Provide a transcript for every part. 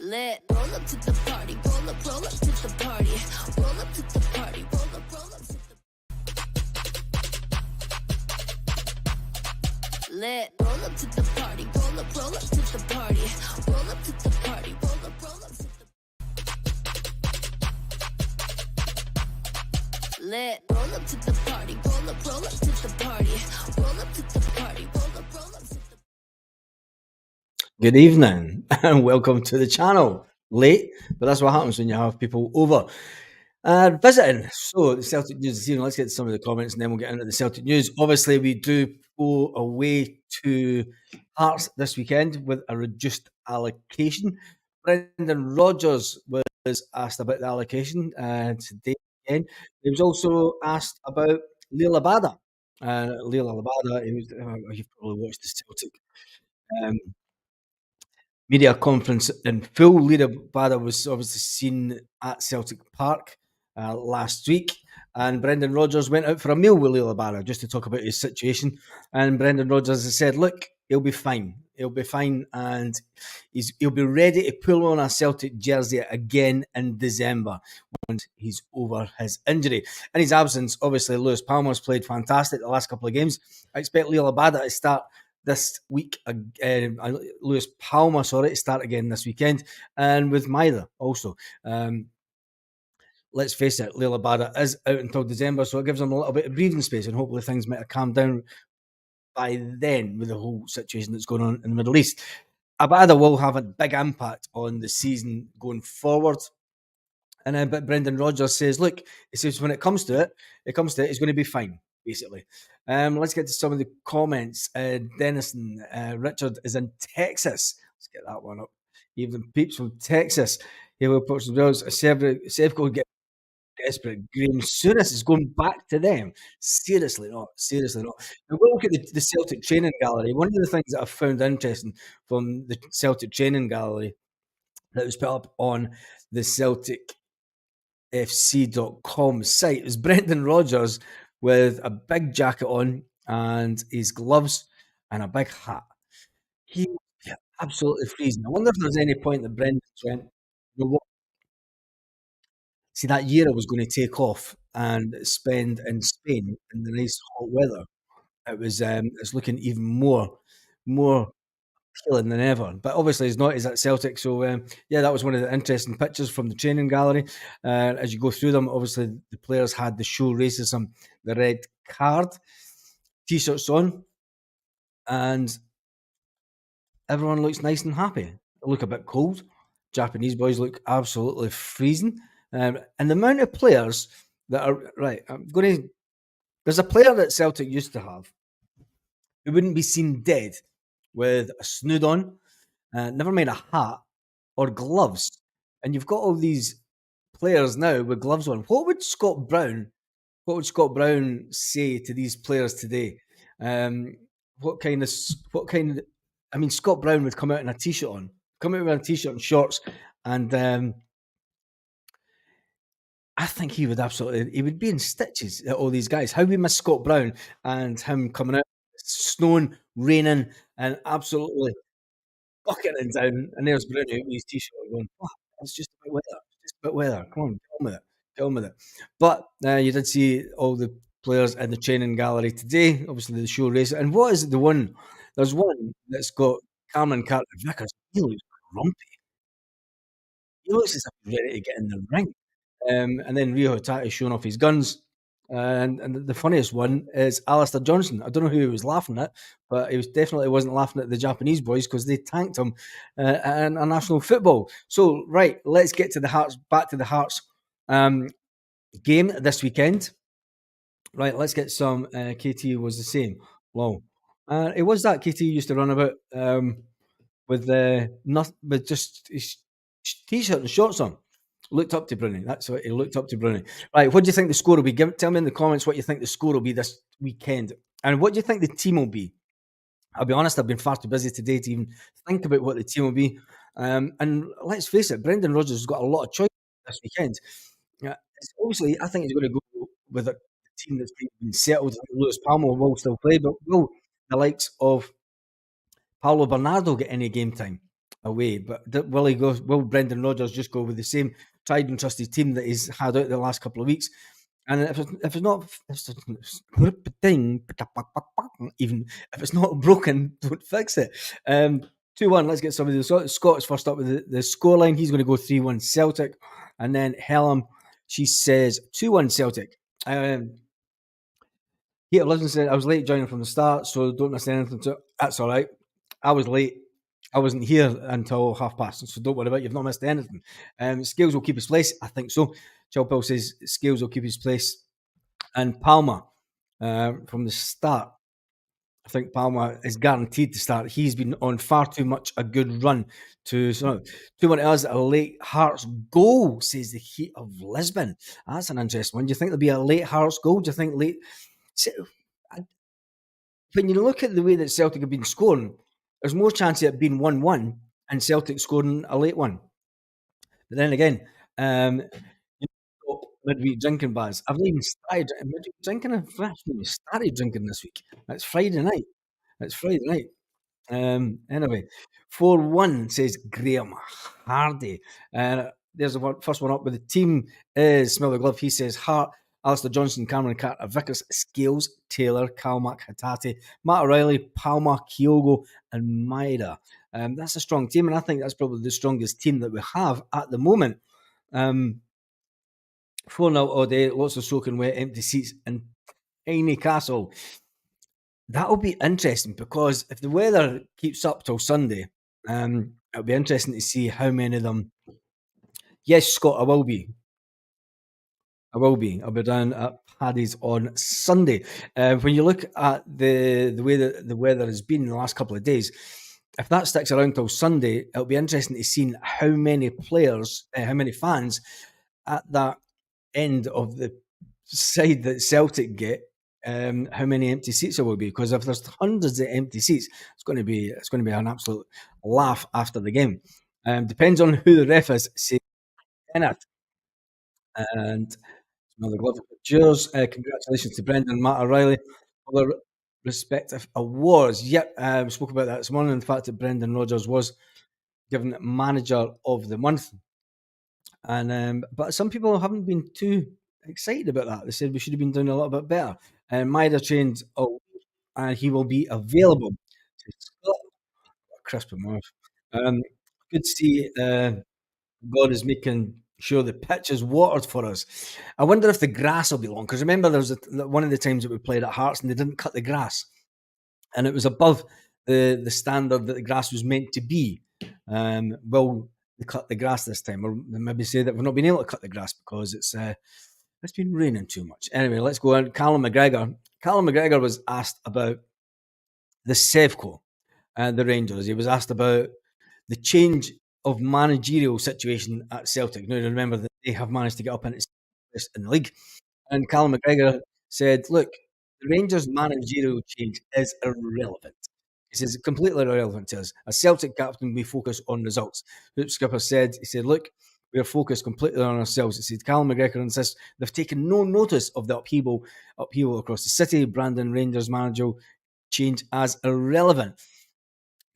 Lit. Roll up to the party. Roll up to the party. Roll up to the party. Roll up to the lit. Roll up to the party. Roll up to the party. Roll up to the party. Roll up to the lit. Roll up to the party. Roll up to the party. Roll up to the party. Roll up to the Good evening and welcome to the channel. Late, but that's what happens when you have people over visiting. So the Celtic news this evening. Let's get to some of the comments and then we'll get into the Celtic news. Obviously, we do go away to Hearts this weekend with a reduced allocation. Brendan Rodgers was asked about the allocation today again. He was also asked about Leila Abada. Leila Abada, you've probably watched the Celtic media conference in full. Leila Abada was obviously seen at Celtic Park last week, and Brendan Rodgers went out for a meal with Leila Abada just to talk about his situation. And Brendan Rodgers has said, "Look, he'll be fine. He'll be fine, and he'll be ready to pull on a Celtic jersey again in December once he's over his injury." In his absence, obviously, Lewis Palmer's played fantastic the last couple of games. I expect Leila Abada to start this week. Lewis Palmer, to start again this weekend, and with Maida also. Let's face it, Leila Abada is out until December, so it gives him a little bit of breathing space, and hopefully things might have calmed down by then with the whole situation that's going on in the Middle East. Abada will have a big impact on the season going forward. And but Brendan Rodgers says, look, he says when it comes to it, it's going to be fine, basically. Let's get to some of the comments. Denison, Richard is in Texas. Let's get that one up. Even peeps from Texas. He will put some bills. Sevco get desperate. Graham Souness is going back to them. Seriously not. Now, we'll look at the Celtic training gallery. One of the things that I've found interesting from the Celtic training gallery that was put up on the CelticFC.com site was Brendan Rodgers with a big jacket on and his gloves and a big hat. He was absolutely freezing. I wonder if there's any point that Brendan went, you know what? See, that year I was going to take off and spend in Spain in the nice hot weather. It was it's looking even more appealing than ever. But obviously he's not. He's at Celtic. So that was one of the interesting pictures from the training gallery. As you go through them, obviously the players had the show racism, the red card t-shirts on, and everyone looks nice and happy. They look a bit cold. Japanese boys look absolutely freezing. And the amount of players that are right, there's a player that Celtic used to have who wouldn't be seen dead with a snood on, never mind a hat or gloves. And you've got all these players now with gloves on. What would Scott Brown say to these players today? What kind of? I mean, Scott Brown would come out in a t-shirt on, with a t-shirt and shorts, and I think he would be in stitches at all these guys. How we miss Scott Brown and him coming out, snowing, raining, and absolutely bucketing down. And there's Brownie with his t-shirt going, oh, it's just a bit weather. Come on, get on with it. But you did see all the players in the training gallery today. Obviously, the show race. And what is the one? There's one that's got Cameron Carter-Vickers. He looks grumpy. He looks as if he's ready to get in the ring. And then Rio Hatati showing off his guns. And the funniest one is Alistair Johnson. I don't know who he was laughing at, but he definitely wasn't laughing at the Japanese boys because they tanked him in a national football. So, right, let's get to the Hearts, back to the Hearts game this weekend. Right, let's get some. KT was the same. Wow. It was that KT used to run about with just his t-shirt and shorts on. Looked up to Bruni. That's what he looked up to Bruni. Right, what do you think the score will be? Tell me in the comments what you think the score will be this weekend. And what do you think the team will be? I'll be honest, I've been far too busy today to even think about what the team will be. And let's face it, Brendan Rodgers has got a lot of choice this weekend. Obviously, I think he's going to go with a team that's been settled. Lewis Palmer will still play, but will the likes of Paulo Bernardo get any game time? away. But will Brendan Rodgers just go with the same tried and trusted team that he's had out the last couple of weeks? And if it's not if it's, even if it's not broken, don't fix it. 2-1. Let's get some of the Scots first up with the scoreline. He's going to go 3-1 Celtic, and then Helen, she says 2-1 Celtic. Yeah, Lisbon said I was late joining from the start, so don't miss anything. That's all right. I was late. I wasn't here until past, so don't worry about it. You've not missed anything. Scales will keep his place. I think so. Chilpel says Scales will keep his place. And Palmer, from the start, I think Palmer is guaranteed to start. He's been on far too much a good run to sort of 2-1 to us. A late Hearts goal, says the Heat of Lisbon. That's an interesting one. Do you think there'll be a late Hearts goal? Do you think late? When you look at the way that Celtic have been scoring, there's more chance of it being 1-1 and Celtic scoring a late one. But then again, you know, midweek drinking bars. I've not even started midweek drinking. I've not even started drinking this week. It's Friday night. It's Friday night. Anyway, 4-1 says Graham Hardy. There's the first one up with the team is Smell the Glove. He says Hart, Alistair Johnson, Cameron Carter, Vickers, Scales, Taylor, Calmack, Hatate, Matt O'Reilly, Palmer, Kyogo, and Maida. That's a strong team, and I think that's probably the strongest team that we have at the moment. 4-0 all day, lots of soaking wet, empty seats, and Tiny Castle. That'll be interesting because if the weather keeps up till Sunday, it'll be interesting to see how many of them. Yes, Scott, I will be. I'll be down at Paddy's on Sunday. When you look at the way that the weather has been in the last couple of days, if that sticks around till Sunday, it'll be interesting to see how many players, how many fans at that end of the side that Celtic get. How many empty seats there will be? Because if there's hundreds of empty seats, it's going to be an absolute laugh after the game. Depends on who the ref is. Say Kenneth and another glove. Cheers! Congratulations to Brendan and Matt O'Reilly for their respective awards. Yep, we spoke about that this morning. The fact that Brendan Rodgers was given Manager of the Month, and but some people haven't been too excited about that. They said we should have been doing a little bit better. And Maida trained, and he will be available. Crisp him off. Good to see God is making sure the pitch is watered for us. I wonder if the grass will be long, because remember there was one of the times that we played at Hearts and they didn't cut the grass, and it was above the standard that the grass was meant to be. Will they cut the grass this time, or maybe say that we've not been able to cut the grass because it's been raining too much. Anyway, let's go on. Callum McGregor was asked about the Sevco and the Rangers. He was asked about the change of managerial situation at Celtic. Now, remember that they have managed to get up into in the league. And Callum McGregor said, look, the Rangers managerial change is irrelevant. He says, completely irrelevant to us. As Celtic captain, we focus on results. Hoop Skipper said, look, we're focused completely on ourselves. He said, Callum McGregor insists they've taken no notice of the upheaval across the city. Brandon Rangers managerial change as irrelevant.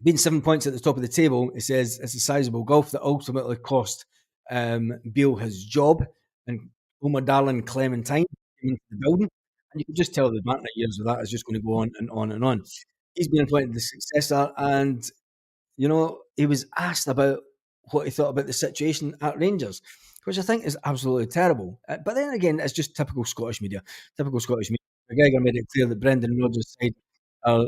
Being 7 points at the top of the table, he says it's a sizable gulf that ultimately cost Beale his job, and Omar Darlin Clementine came into the building, and you can just tell the amount of years of that is just going to go on and on and on. He's been appointed the successor, and he was asked about what he thought about the situation at Rangers, which I think is absolutely terrible. But then again, it's just typical Scottish media. McGregor made it clear that Brendan Rodgers' side are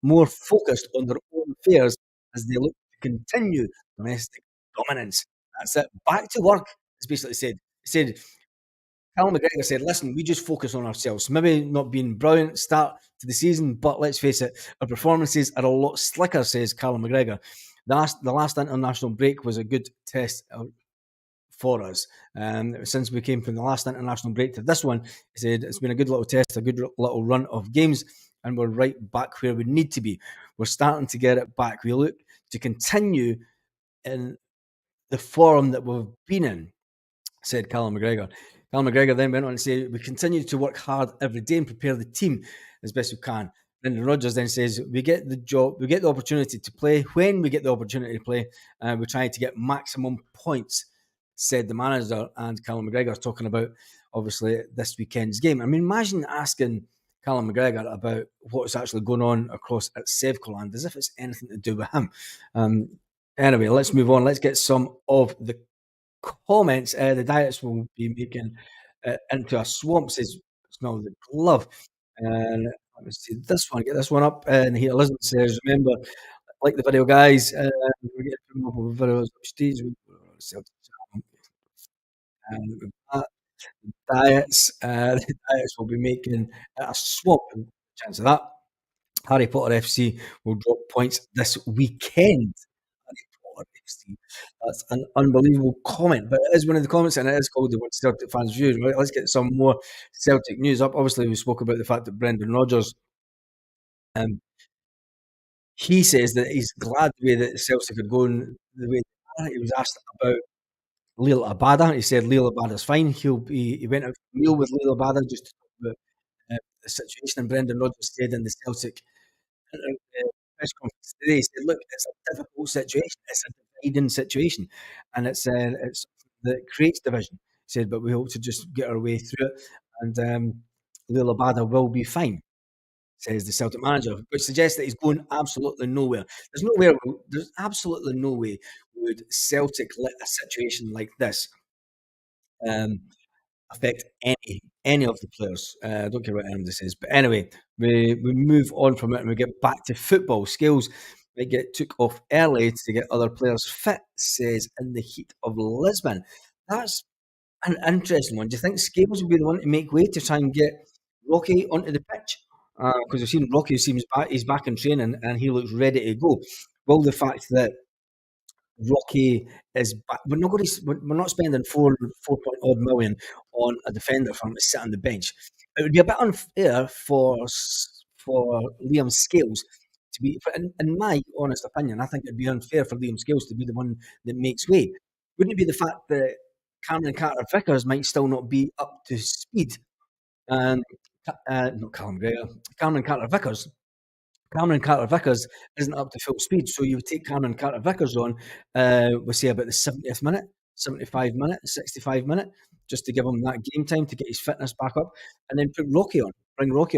more focused on their own affairs as they look to continue domestic dominance. That's it. Back to work, it's basically said. He said, Callum McGregor said, listen, we just focus on ourselves. Maybe not being brilliant start to the season, but let's face it, our performances are a lot slicker, says Callum McGregor. The last international break was a good test for us. Since we came from the last international break to this one, he said, it's been a good little test, a good little run of games, and we're right back where we need to be. We're starting to get it back. We look to continue in the form that we've been in, said Callum McGregor. Callum McGregor then went on to say, we continue to work hard every day and prepare the team as best we can. Brendan Rodgers then says, "We get the job, we get the opportunity to play. When we get the opportunity to play, we're trying to get maximum points," said the manager. And Callum McGregor talking about obviously this weekend's game. I mean, imagine asking Callum McGregor about what's actually going on across at Sevcoland as if it's anything to do with him. Um, anyway, let's move on. Let's get some of the comments. The Diets will be making into a swamp, says Smell the Glove. And let me see this one, get this one up. And here Elizabeth says, remember, like the video, guys, we get more videos of stage. And Diets, the Diets will be making a swamp. Chance of that. Harry Potter FC will drop points this weekend. That's an unbelievable comment, but it is one of the comments, and it is called the What Celtic Fans Views. Right, let's get some more Celtic news up. Obviously, we spoke about the fact that Brendan Rodgers, um, he says that he's glad the way that Celtic had gone. The way he was asked about Lil Abada, he said Lil Abada's fine. He went out for a meal with Lil Abada just to talk about the situation, and Brendan Rodgers stayed in the Celtic press conference today. He said, "Look, it's a difficult situation. It's a dividing situation, and it's that creates division." He said, "But we hope to just get our way through it, and Lil Abada will be fine," says the Celtic manager, which suggests that he's going absolutely nowhere. There's absolutely no way would Celtic let a situation like this um, affect any of the players. I don't care what anyone says. But anyway, we move on from it and we get back to football. Scales might get took off early to get other players fit, says in the heat of Lisbon. That's an interesting one. Do you think Scales will be the one to make way to try and get Rocky onto the pitch? Because we've seen Rocky seems back, he's back in training and he looks ready to go. Well, the fact that Rocky is back. We're not spending four point odd million on a defender for him to sit on the bench. It would be a bit unfair for Liam Scales to be. In my honest opinion, I think it'd be unfair for Liam Scales to be the one that makes way. Wouldn't it be the fact that Cameron Carter Vickers might still not be up to speed? And not Callum Gregor, Cameron Carter Vickers Cameron Carter-Vickers isn't up to full speed, so you would take Cameron Carter-Vickers on, we'll say about the 70th minute, 75 minute, 65 minute, just to give him that game time to get his fitness back up, and then bring Rocky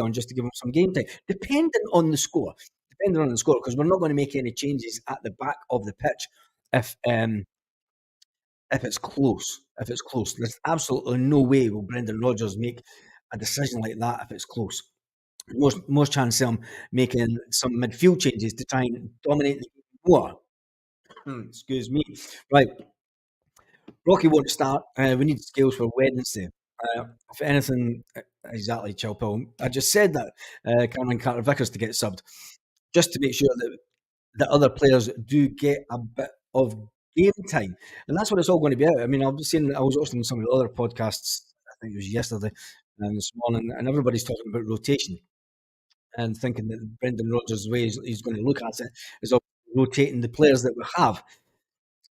on just to give him some game time, depending on the score, because we're not going to make any changes at the back of the pitch if um, if it's close. If it's close, there's absolutely no way will Brendan Rodgers make a decision like that if it's close. Most chance of him making some midfield changes to try and dominate the game more. Excuse me. Right, Rocky won't start. We need Scales for Wednesday. If anything, exactly, Chilpill. I just said that Cameron Carter Vickers to get subbed, just to make sure that the other players do get a bit of game time, and that's what it's all going to be out. I mean, I was watching some of the other podcasts. I think it was yesterday and this morning, and everybody's talking about rotation and thinking that Brendan Rodgers' way he's going to look at it is of rotating the players that we have.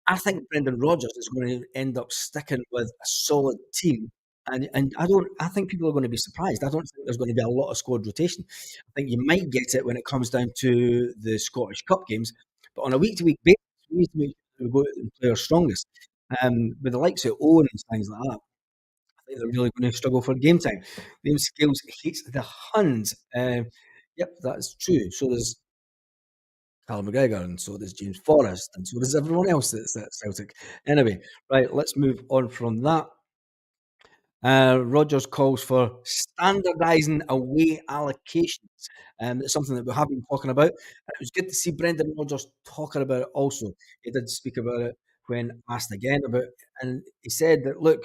I think Brendan Rodgers is going to end up sticking with a solid team. And I think people are going to be surprised. I don't think there's going to be a lot of squad rotation. I think you might get it when it comes down to the Scottish Cup games, but on a week to week basis, we need to make sure we go out and play our strongest. With the likes of Owen and things like that, I think they're really going to struggle for game time. Liam Scales hates the Huns. Yep, that's true. So there's Callum McGregor, and so does James Forrest, and so does everyone else that's at Celtic. Anyway, right, let's move on from that. Rodgers calls for standardising away allocations. It's something that we have been talking about. It was good to see Brendan Rodgers talking about it also. He did speak about it when asked again about it, and he said that, look,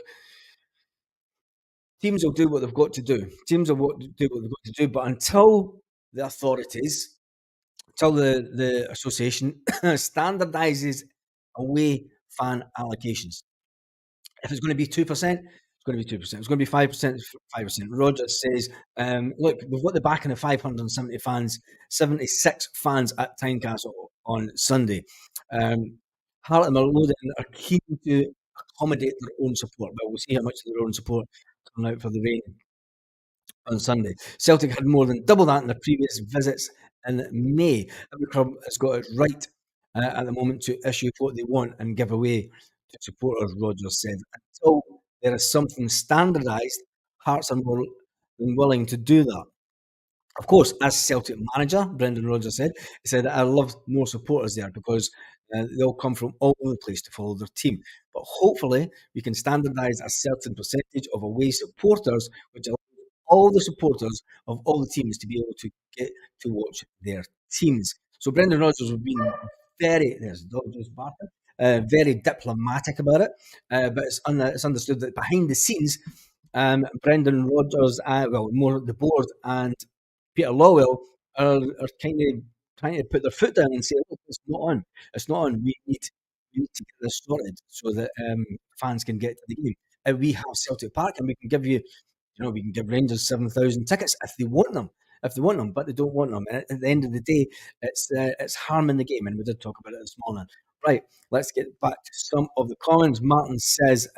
teams will do what they've got to do. Teams will do what they've got to do, but until the authorities until the association standardises away fan allocations. If it's going to be 2%, it's going to be 2%. It's going to be 5%, 5%. Rogers says, look, we've got the backing of 570 fans, 76 fans at Tynecastle on Sunday. Hart and Merlodin are keen to accommodate their own support, but we'll see how much of their own support coming out for the rain on Sunday. Celtic had more than double that in their previous visits in May. Every club has got it right at the moment to issue what they want and give away to supporters, Rodgers said. Until there is something standardised, Hearts are more than willing to do that. Of course, as Celtic manager, Brendan Rodgers said, he said, I love more supporters there because they'll come from all over the place to follow their team. But hopefully, we can standardise a certain percentage of away supporters, which allows all the supporters of all the teams to be able to get to watch their teams. So Brendan Rodgers has been there's dog just barking, very diplomatic about it, but it's understood that behind the scenes, Brendan Rodgers, well, more the board and Peter Lawwell are kind of trying to put their foot down and say, "Look, it's not on. It's not on. We need to get this sorted so that fans can get to the game. We have Celtic Park, and we can give we can give Rangers 7,000 tickets if they want them, but they don't want them. And at the end of the day, it's harming the game, and we did talk about it this morning. Right, let's get back to some of the comments. Martin says.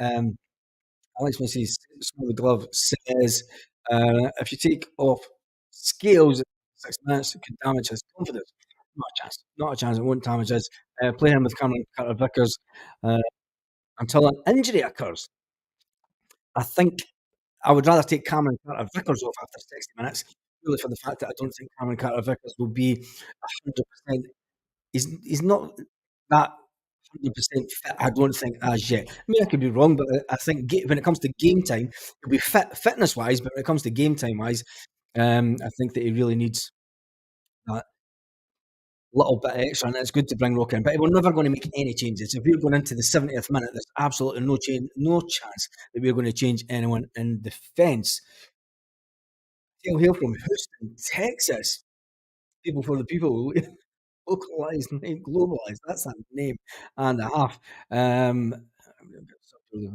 Alex Messi's Small the Glove says, if you take off Scales in 6 minutes, it could damage his confidence. Not a chance. Not a chance. It won't damage his. Play him with Cameron Carter Vickers uh, until an injury occurs. I think I would rather take Cameron Carter Vickers off after 60 minutes, purely for the fact that I don't think Cameron Carter Vickers will be 100%. He's not that 100% fit, I don't think, as yet. I mean, I could be wrong, but I think when it comes to game time, he'll be fit fitness-wise, but when it comes to game time-wise, I think that he really needs that little bit extra, and it's good to bring Rock in. But we're never going to make any changes. If we're going into the 70th minute, there's absolutely no chance that we're going to change anyone in defence. Hail, hail from Houston, Texas. People for the people. Localized, name globalized. That's a name and a half. The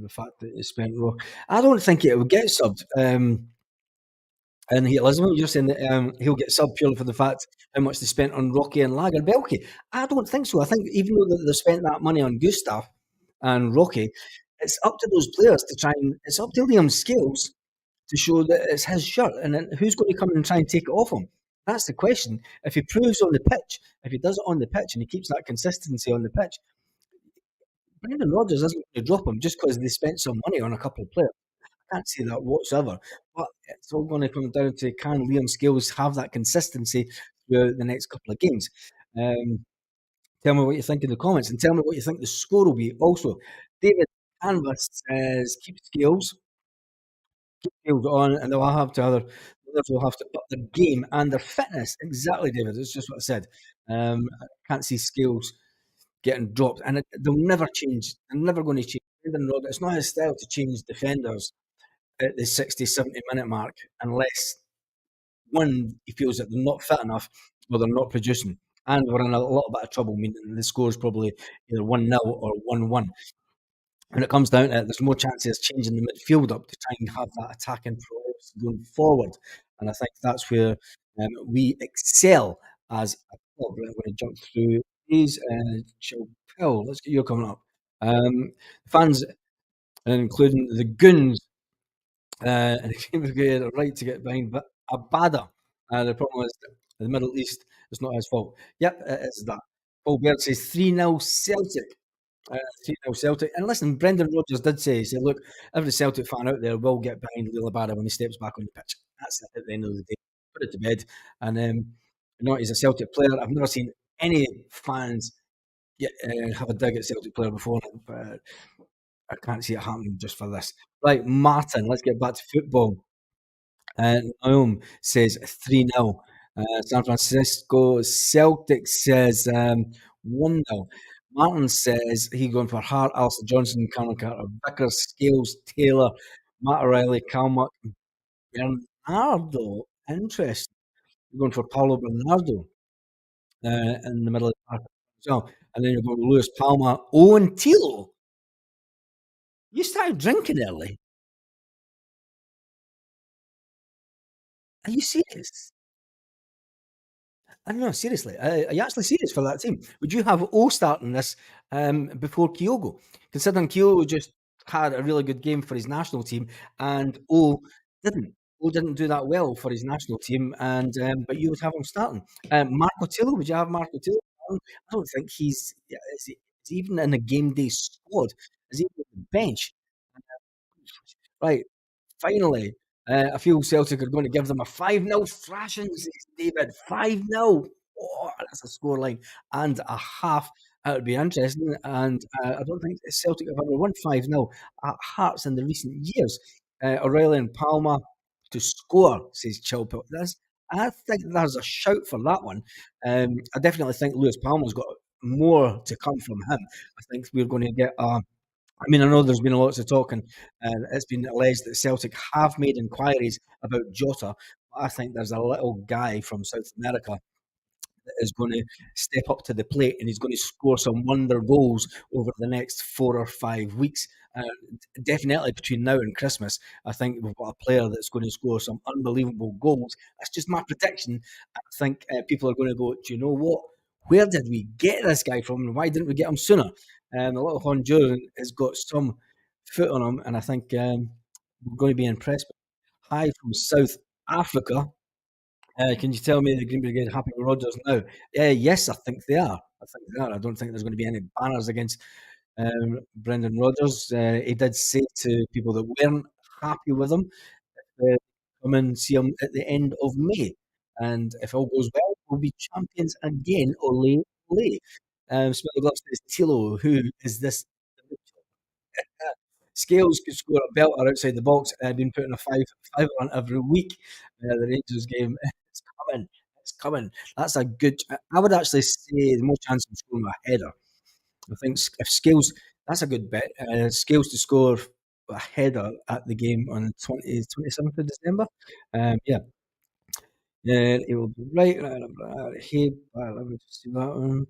fact that he spent raw. I don't think it will get subbed. And Elizabeth, you're saying that he'll get subbed purely for the fact how much they spent on Rocky and Lagerbielke. I don't think so. I think even though they've spent that money on Gustav and Rocky, it's up to those players to try and it's up to Liam Scales to show that it's his shirt, and then who's going to come and try and take it off him? That's the question. If he proves on the pitch, if he does it on the pitch and he keeps that consistency on the pitch, Brendan Rodgers isn't going to drop him just because they spent some money on a couple of players. I can't see that whatsoever. But it's all going to come down to can Liam Scales have that consistency throughout the next couple of games? Tell me what you think in the comments and tell me what you think the score will be. Also, David Canvas says keep Scales on, and they'll have to others will have to up their game and their fitness. Exactly, David. It's just what I said. I can't see Scales getting dropped, and they'll never change. They're never going to change. It's not his style to change defenders at the 60, 70-minute mark unless one he feels that they're not fit enough or they're not producing. And we're in a little bit of trouble, meaning the score is probably either 1-0 or 1-1. When it comes down to it, there's more chances of changing the midfield up to try and have that attacking progress going forward. And I think that's where we excel as a club. I'm going to jump through these. Chilpil, let's get your coming up. Fans, including the Goons, and the Game Brigade are right to get behind Abada. The problem is the Middle East, it's not his fault. Yep, it is that. Paul Baird says 3-0 Celtic. 3-0 Celtic. And listen, Brendan Rodgers did say, he said, look, every Celtic fan out there will get behind Lila Bada when he steps back on the pitch. That's it at the end of the day. Put it to bed. And he's a Celtic player. I've never seen any fans have a dig at Celtic player before, but I can't see it happening just for this. Right, Martin, let's get back to football. Naum says 3-0. San Francisco Celtic says 1-0. Martin says he's going for Hart, Alistair Johnson, Cameron Carter, Vickers, Scales, Taylor, Matt O'Reilly, Calmuck, Bernardo. Interesting. You're going for Paulo Bernardo in the middle of the park as well. And then you're going to Lewis Palmer, Owen Tilo. You started drinking early. Are you serious? I don't know, seriously. Are you actually serious for that team? Would you have O starting this before Kyogo? Considering Kyogo just had a really good game for his national team and O didn't. Who didn't do that well for his national team, and but you would have him starting. Marco Tillo, would you have Marco Tillo starting? I don't think he's yeah, is he even in a game day squad? Is he on the bench? Right, finally, I feel Celtic are going to give them a 5-0 thrashing, says David. 5-0. Oh, that's a scoreline and a half. That would be interesting. And I don't think Celtic have ever won 5-0 at Hearts in the recent years. Aurelian Palmer to score, says Chilpot. I think there's a shout for that one. I definitely think Lewis Palmer's got more to come from him. I think we're going to get a I mean, I know there's been lots of talk, and it's been alleged that Celtic have made inquiries about Jota. I think there's a little guy from South America that is going to step up to the plate and he's going to score some wonder goals over the next 4 or 5 weeks. Definitely between now and Christmas, I think we've got a player that's going to score some unbelievable goals. That's just my prediction. I think people are going to go, do you know what? Where did we get this guy from and why didn't we get him sooner? The little Honduran has got some foot on him, and I think we're going to be impressed. Hi from South Africa. Can you tell me the Green Brigade happy with Rodgers now? Yes, I think they are. I think they are. I don't think there's going to be any banners against Brendan Rodgers. He did say to people that weren't happy with him, come and see him at the end of May. And if all goes well, we'll be champions again. Ole, ole. Smelly Glove says, Tilo, who is this? Scales could score a belter outside the box and been putting a five on every week. The Rangers game is coming. It's coming. That's a good. I would actually say the more chance of scoring a header. I think if Scales, that's a good bet. Scales to score a header at the game on 27th of December. Yeah, it will be right. Hey, let me just see that one.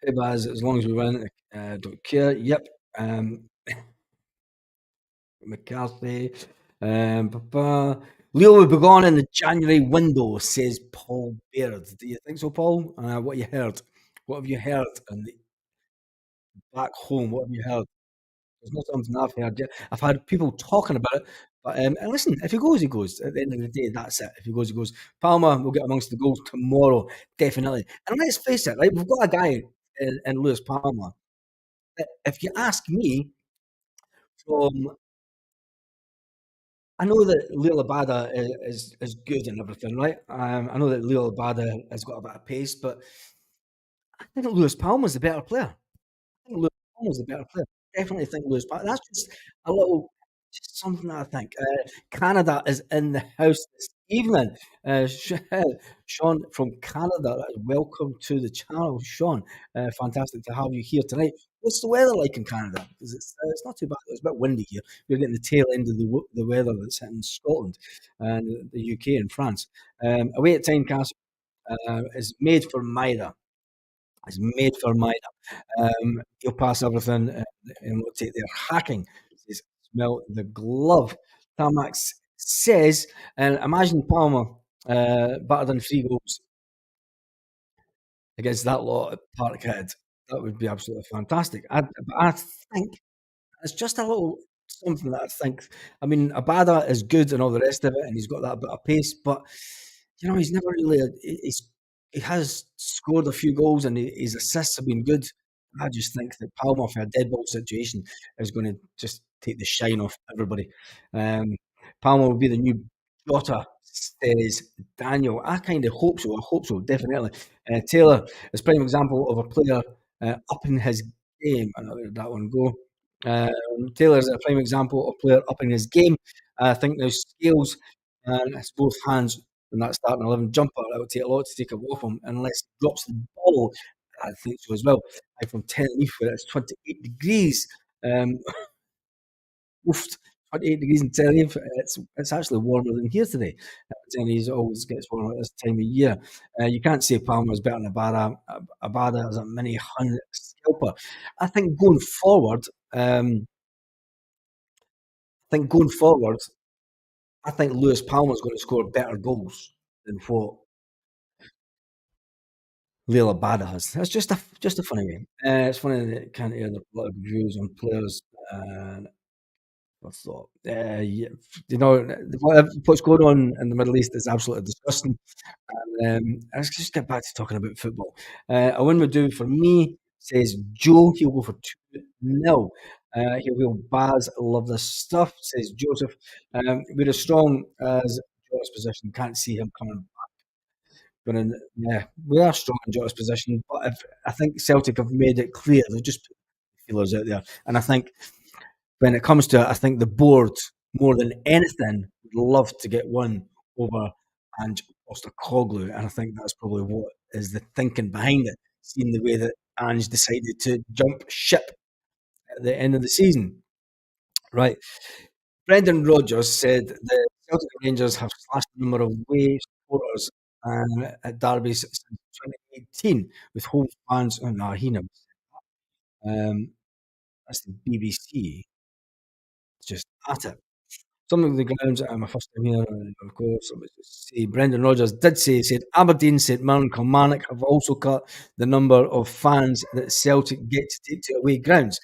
Hey, Baz, as long as we win, don't care. Yep. McCarthy. Leo will be gone in the January window, says Paul Baird. Do you think so, Paul? What you heard? What have you heard? And back home, what have you heard? There's not something I've heard yet. I've had people talking about it, but and listen, if he goes, he goes. At the end of the day, that's it. If he goes, he goes. Palmer will get amongst the goals tomorrow, definitely. And let's face it, right? We've got a guy in Lewis Palmer. If you ask me, from I know that Leo Labada is good and everything, right? I know that Leo Labada has got a bit of pace, but I think Lewis Palmer's the better player. I think Lewis Palmer's the better player. Definitely think Lewis Palmer. That's just a little, just something that I think. Canada is in the house this evening. Sean from Canada, welcome to the channel, Sean. Fantastic to have you here tonight. What's the weather like in Canada? Because it's not too bad. It's a bit windy here. We're getting the tail end of the weather that's hitting Scotland and the UK and France. Away at Tynecastle is made for Myra. It's made for Myra. He'll pass everything and rotate their hacking. Says, smell the glove. Tamax says, and imagine Palmer better than 3 goals against that lot at Parkhead. That would be absolutely fantastic. But I think it's just a little something that I think. I mean, Abada is good and all the rest of it, and he's got that bit of pace, but he's never really. He has scored a few goals, and his assists have been good. I just think that Palmer for a dead ball situation is going to just take the shine off everybody. Um, Palmer will be the new Jota, says Daniel. I kind of hope so. I hope so, definitely. Taylor is prime example of a player upping his game. I know where that one go. Taylor is a prime example of a player upping his game. I think there's skills and it's both hands in that starting 11 jumper. It would take a lot to take a off him unless he drops the ball. I think so as well. I'm from Tenerife where it's 28 degrees. Um, oof, 28 degrees in Tenerife. It's actually warmer than here today. Tenerife always gets warmer at this time of year. You can't say Palmer is better than Abada. Abada is a mini hundred scalper. I think going forward, I think Lewis Palmer's going to score better goals than what Leila Bada has. That's just a funny game. It's funny that you can't hear the political views on players. And I thought, yeah, what's going on in the Middle East is absolutely disgusting. Let's just get back to talking about football. A win would do for me, says Joe. He'll go for 2-0. He'll go, Baz, love this stuff, says Joseph. We're as strong as Joe's position. Can't see him coming. But yeah, we are strong in Jota's position. But I think Celtic have made it clear they've just put feelers out there, and I think when it comes to it, I think the board more than anything would love to get one over Ange Postecoglou, and I think that's probably what is the thinking behind it. Seeing the way that Ange decided to jump ship at the end of the season, right? Brendan Rodgers said the Celtic Rangers have slashed the number of away supporters at derbies since 2018 with home fans. Oh no, he knows. Um, that's the BBC. Just at it. Some of the grounds my first time here, of course, I was just say Brendan Rodgers did say, he said Aberdeen, St Mirren, Kilmarnock have also cut the number of fans that Celtic get to take to away grounds.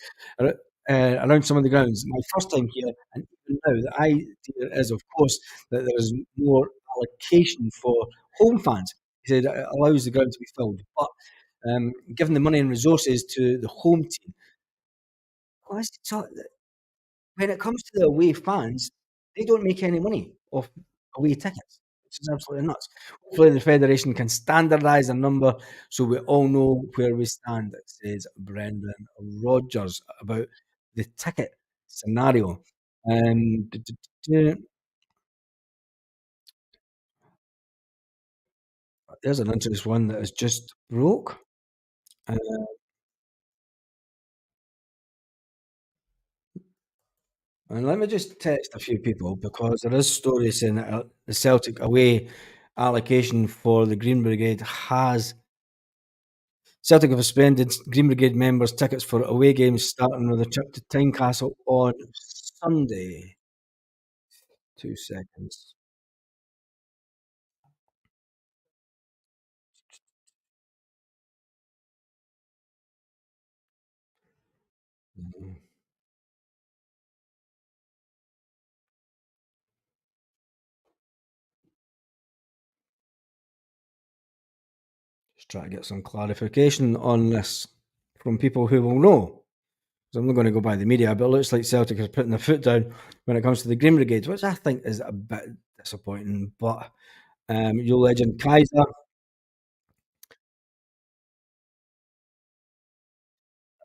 Around some of the grounds. My first time here, and even now, the idea is, of course, that there is more allocation for home fans. He said it allows the ground to be filled, but given the money and resources to the home team, why is it so when it comes to the away fans, they don't make any money off away tickets, which is absolutely nuts. Hopefully, the federation can standardise a number so we all know where we stand, says Brendan Rodgers about the ticket scenario. D- d- d- There's an interesting one that is just broke. Uh, and let me just text a few people because there is stories saying that the Celtic away allocation for the Green Brigade has Celtic have suspended Green Brigade members' tickets for away games starting with a trip to Tynecastle on Sunday. 2 seconds. Mhm. Just try to get some clarification on this from people who will know. So I'm not going to go by the media, but it looks like Celtic is putting their foot down when it comes to the Green Brigades, which I think is a bit disappointing. But your legend Kaiser,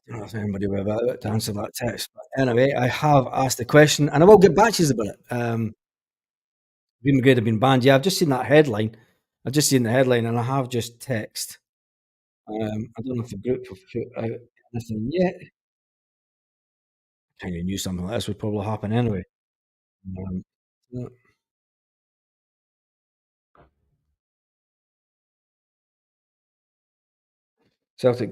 I don't know if anybody will be able to answer that text. But anyway, I have asked the question, and I will get back to you about it. Green Brigade have been banned. Yeah, I've just seen that headline. I've just seen the headline, and I have just text. I don't know if the group have put out anything yet. Kind of knew something like this would probably happen anyway. Um, yeah, Celtic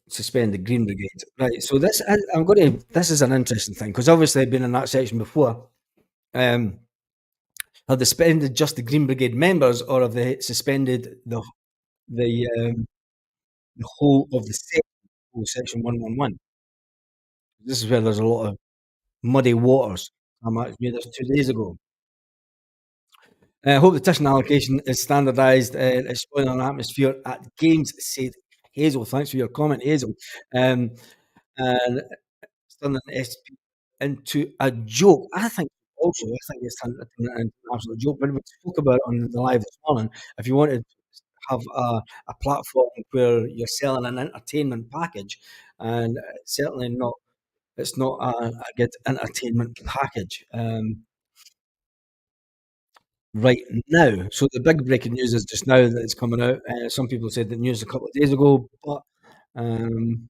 suspend the Green Brigade. Right. So this, I'm going to. This is an interesting thing because obviously I've been in that section before. Um, have they suspended just the Green Brigade members, or have they suspended the whole of the section, whole section 111? This is where there's a lot of muddy waters. I might have made this 2 days ago. I hope the tuition allocation is standardised. It's spoiling an atmosphere at games, said Hazel. Thanks for your comment, Hazel. And it's turning SP into a joke. I think it's turned into an absolute joke. When we spoke about it on the live this morning, if you wanted to have a platform where you're selling an entertainment package, and it's certainly not, it's not a good entertainment package. Right now. So the big breaking news is just now that it's coming out. Some people said the news a couple of days ago, but um,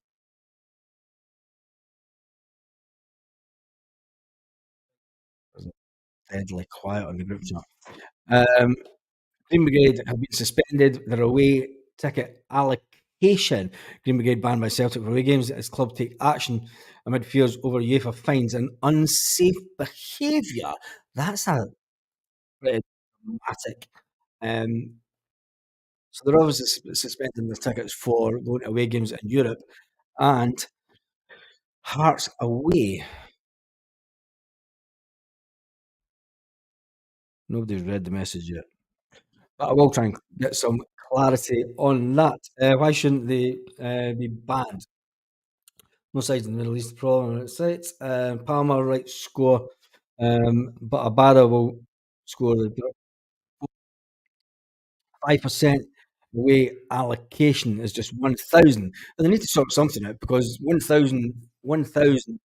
it was deadly quiet on the group chat. Um, Green Brigade have been suspended their away ticket allocation. Green Brigade banned by Celtic for away games as club take action amid fears over UEFA fines and unsafe behaviour. That's a pretty dramatic um, So they're obviously suspending the tickets for going to away games in Europe, and Hearts away. Nobody's read the message yet, but I will try and get some clarity on that. Why shouldn't they be banned? No sides in the Middle East problem at sites. Palmer right score, but Abada will score the 5% away allocation is just 1,000. But they need to sort something out because 1,000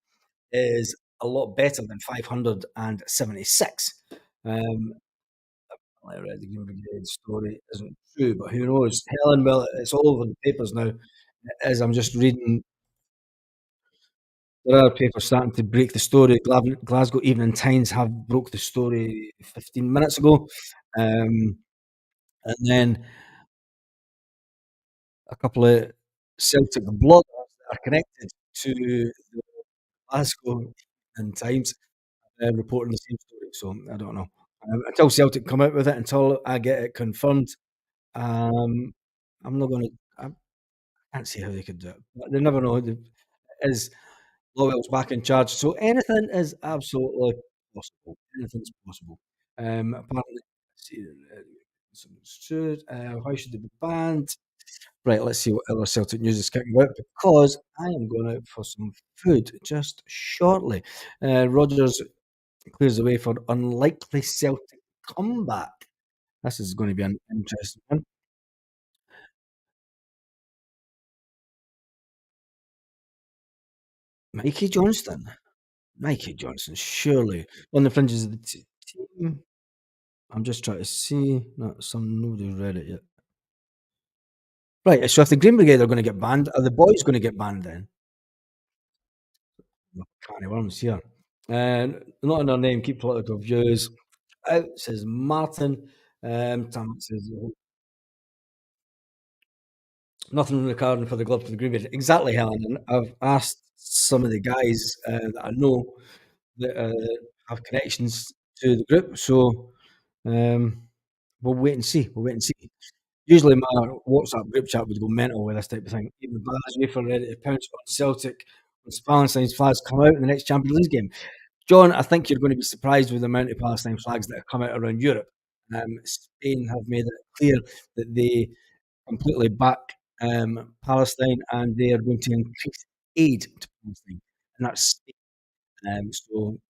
is a lot better than 576. Um, I read the Green Brigade story isn't true, but who knows? Helen, well, it's all over the papers now. As I'm just reading, there are papers starting to break the story. Glasgow Evening Times have broke the story 15 minutes ago. And then a couple of Celtic bloggers that are connected to the Glasgow Evening Times reporting the same story. So I don't know. Until Celtic come out with it, until I get it confirmed, um, I'm not going to. I can't see how they could do it. But they never know. Is Lowell's back in charge, so anything is absolutely possible. Anything's possible. Apparently, let's see, it's true. Why should they be banned? Right, let's see what other Celtic news is kicking about because I am going out for some food just shortly. Rodgers clears the way for unlikely Celtic comeback. This is going to be an interesting one. Mikey Johnston. Mikey Johnson, surely on the fringes of the team. I'm just trying to see. No, nobody's read it yet. Right, so if the Green Brigade are going to get banned, are the boys going to get banned then? No, can't worms here. Not in our name, keep political views. Out says Martin. Tam says nothing in the card for the club to the Green Brigade. Exactly, Helen. And I've asked some of the guys that I know that have connections to the group. So um, we'll wait and see. We'll wait and see. Usually my WhatsApp group chat would go mental with this type of thing. Even Baz Wafer ready to pounce on Celtic once Palestine's flags come out in the next Champions League game. John, I think you're going to be surprised with the amount of Palestine flags that have come out around Europe. Spain have made it clear that they completely back Palestine and they are going to increase aid to Palestine. And that's Spain.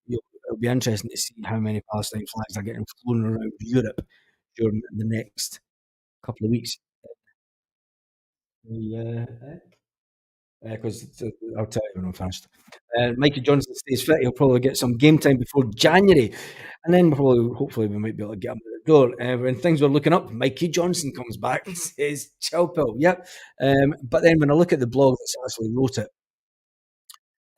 It'll be interesting to see how many Palestine flags are getting flown around Europe during the next couple of weeks. Yeah, because I'll tell you when I'm finished. Mikey Johnson stays fit. He'll probably get some game time before January, and then hopefully, we might be able to get him at the door. When things were looking up, Mikey Johnson comes back and says, "Chill pill." Yep. But then when I look at the blog that's actually wrote it,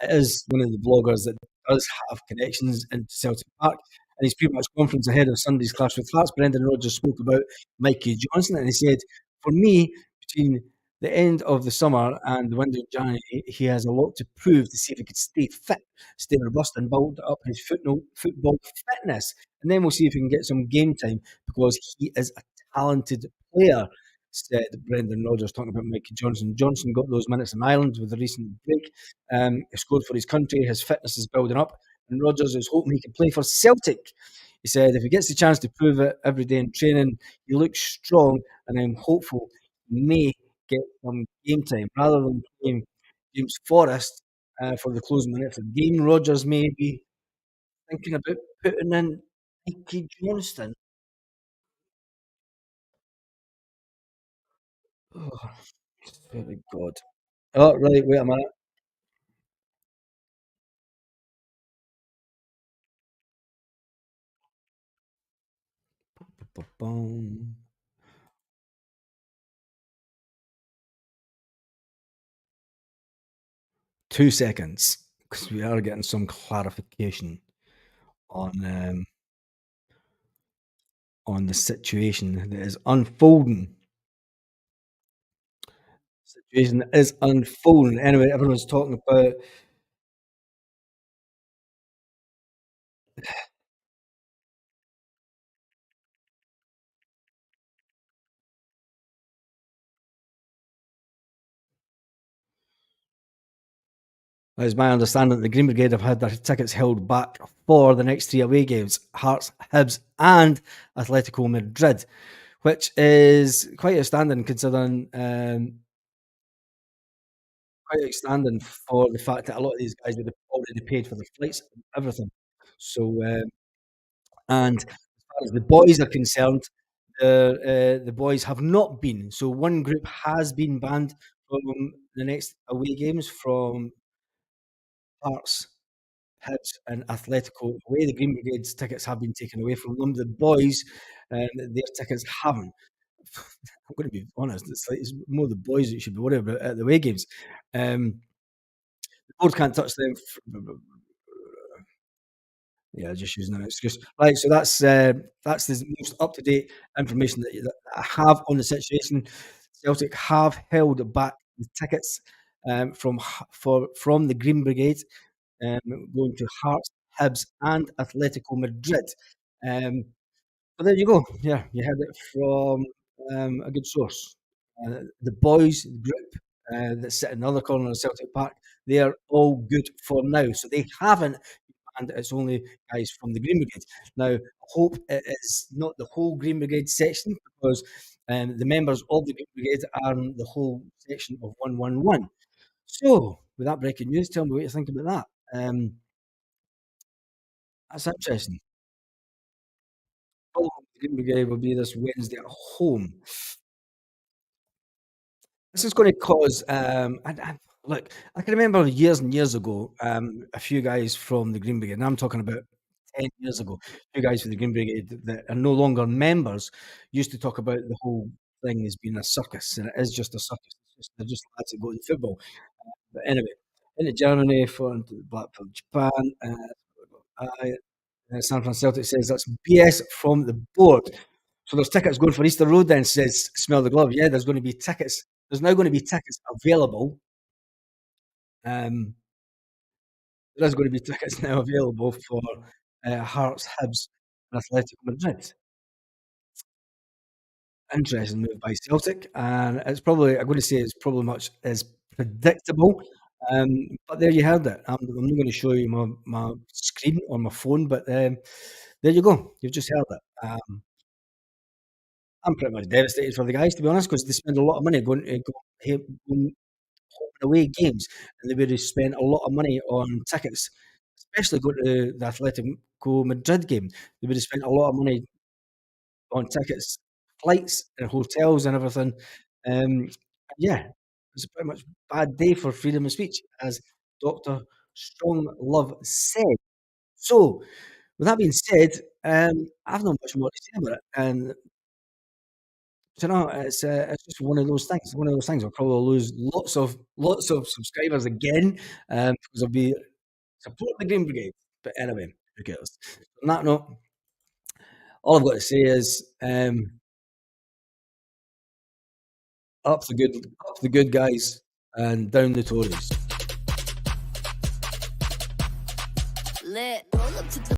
it is one of the bloggers that does have connections into Celtic Park. And his pre-match conference ahead of Sunday's clash with Hearts, Brendan Rodgers spoke about Mikey Johnson, and he said, "For me, between the end of the summer and the window of January, he has a lot to prove to see if he could stay fit, stay robust, and build up his football fitness. And then we'll see if he can get some game time because he is a talented player." Said Brendan Rodgers talking about Mikey Johnson. Johnson got those minutes in Ireland with a recent break. He scored for his country. His fitness is building up, and Rodgers is hoping he can play for Celtic. He said, "If he gets the chance to prove it every day in training, he looks strong, and I'm hopeful he may get some game time rather than playing James Forrest for the closing minutes of the game. Rodgers may be thinking about putting in Mikey Johnston." Oh, very God. Oh, right, wait a minute. Ba-bum. 2 seconds, because we are getting some clarification on on the situation that is unfolding. Situation that is unfolding. Anyway, everyone's talking about It's my understanding the Green Brigade have had their tickets held back for the next 3 away games, Hearts, Hibs, and Atletico Madrid, which is quite outstanding considering quite outstanding for the fact that a lot of these guys would have already paid for the flights and everything. So, and as far as the boys are concerned, the boys have not been. So one group has been banned from the next away games from Hearts, Hibs and Atletico away. The Green Brigade's tickets have been taken away from them. The boys, their tickets haven't. I'm going to be honest. It's more the boys that you should be worried about at the away games. The board can't touch them. Yeah, just using an excuse. Right, so that's the most up to date information that I have on the situation. Celtic have held back the tickets from the Green Brigade um, going to Hearts, Hibs, and Atletico Madrid. Um, but there you go. Yeah, you heard it from a good source. The boys group that sit in the other corner of Celtic Park, they are all good for now. So they haven't, and it's only guys from the Green Brigade. Now, I hope it is not the whole Green Brigade section because the members of the Green Brigade are in the whole section of 111. So, with that breaking news, tell me what you think about that. That's interesting. Oh, the Green Brigade will be this Wednesday at home. This is going to cause, look, I can remember years and years ago, a few guys from the Green Brigade, and I'm talking about 10 years ago, a few guys from the Green Brigade that are no longer members used to talk about the whole thing as being a circus, and it is just a circus. They're just lads that go to football. But anyway, into Germany, for Blackpool, Japan, San Fran Celtic says that's BS from the board. So there's tickets going for Easter Road then, says Smell the Glove. Yeah, there's going to be tickets. There's now going to be tickets available. Um, there is going to be tickets now available for Hearts, Hibs, and Atletico Madrid. Interesting move by Celtic, and it's probably, I'm going to say it's probably much as predictable. But there you heard it. I'm not going to show you my screen on my phone, but there you go. You've just heard it. I'm pretty much devastated for the guys, to be honest, because they spend a lot of money going away games, and they would have spent a lot of money on tickets, especially going to the Atletico Madrid game. They would have spent a lot of money on tickets, flights, and hotels and everything. Yeah, it's a pretty much bad day for freedom of speech, as Dr. Stronglove said. So, with that being said, I've not much more to say about it. And do you know, it's just one of those things. One of those things. I'll probably lose lots of subscribers again because I'll be support the Green Brigade. But anyway, who cares? On that note, all I've got to say is up the good guys, and down the Tories. Lit. Roll up to the